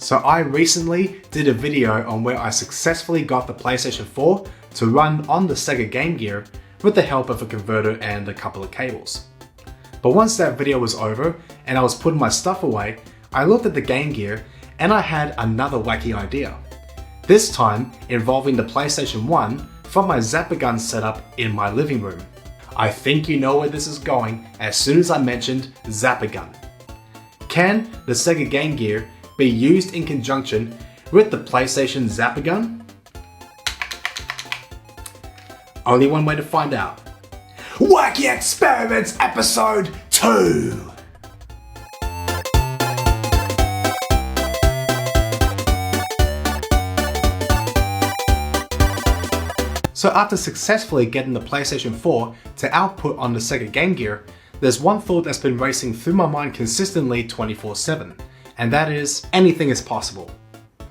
So I recently did a video on where I successfully got the PlayStation 4 to run on the Sega Game Gear with the help of a converter and a couple of cables. But once that video was over and I was putting my stuff away, I looked at the Game Gear and I had another wacky idea. This time involving the PlayStation 1 from my Zapper gun setup in my living room. I think you know where this is going as soon as I mentioned Zapper gun. Can the Sega Game Gear be used in conjunction with the PlayStation Zapper gun? Only one way to find out. Wacky Experiments Episode 2! So after successfully getting the PlayStation 4 to output on the Sega Game Gear, there's one thought that's been racing through my mind consistently 24/7, and that is, anything is possible.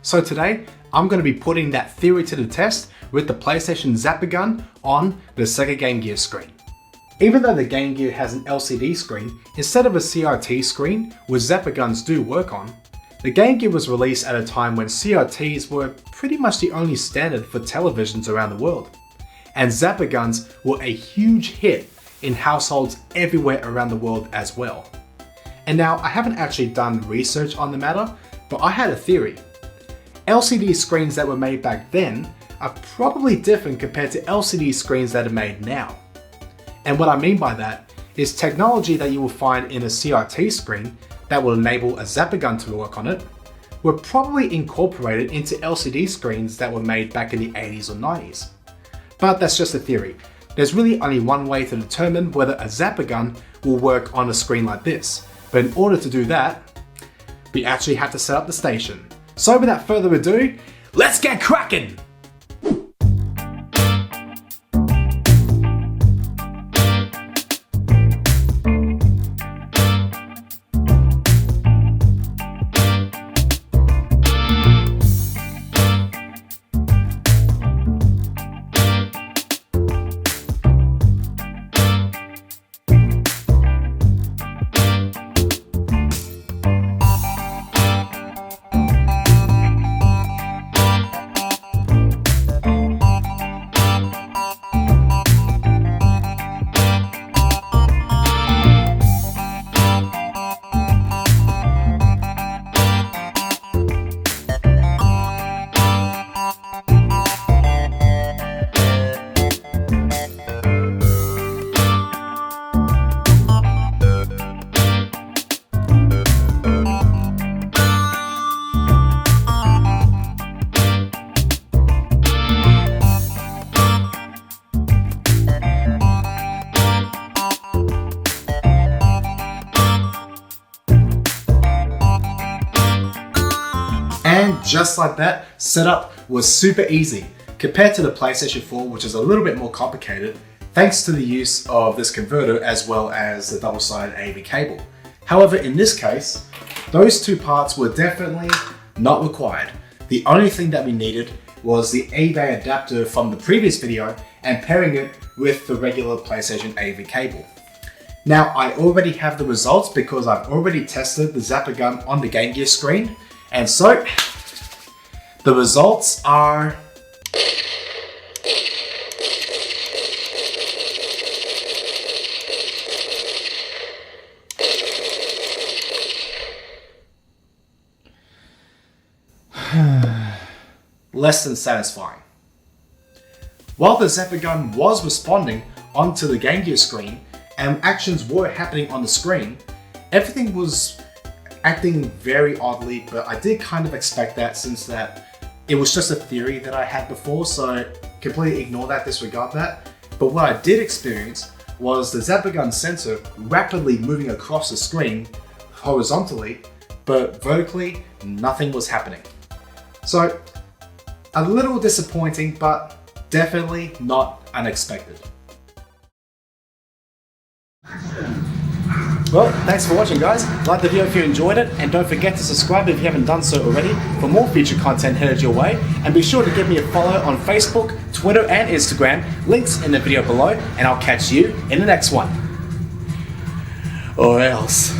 So today, I'm going to be putting that theory to the test with the PlayStation Zapper gun on the Sega Game Gear screen. Even though the Game Gear has an LCD screen instead of a CRT screen, which Zapper guns do work on, the Game Gear was released at a time when CRTs were pretty much the only standard for televisions around the world. And Zapper guns were a huge hit in households everywhere around the world as well. And now, I haven't actually done research on the matter, but I had a theory. LCD screens that were made back then are probably different compared to LCD screens that are made now. And what I mean by that is technology that you will find in a CRT screen that will enable a Zapper gun to work on it were probably incorporated into LCD screens that were made back in the 80s or 90s. But that's just a theory. There's really only one way to determine whether a Zapper gun will work on a screen like this. But in order to do that, we actually have to set up the station. So without further ado, let's get cracking! And just like that, setup was super easy compared to the PlayStation 4, which is a little bit more complicated thanks to the use of this converter as well as the double-sided AV cable. However, in this case, those two parts were definitely not required. The only thing that we needed was the AV adapter from the previous video and pairing it with the regular PlayStation AV cable. Now, I already have the results because I've already tested the Zapper gun on the Game Gear screen. And so, the results are... less than satisfying. While the Zapper gun was responding onto the Game Gear screen and actions were happening on the screen, everything was acting very oddly, but I did kind of expect that since that it was just a theory that I had before, so completely ignore that, disregard that. But what I did experience was the Zapper gun sensor rapidly moving across the screen horizontally, but vertically, nothing was happening. So, a little disappointing, but definitely not unexpected. Well, thanks for watching, guys. Like the video if you enjoyed it, and don't forget to subscribe if you haven't done so already for more future content headed your way, and be sure to give me a follow on Facebook, Twitter and Instagram, links in the video below, and I'll catch you in the next one. Or else.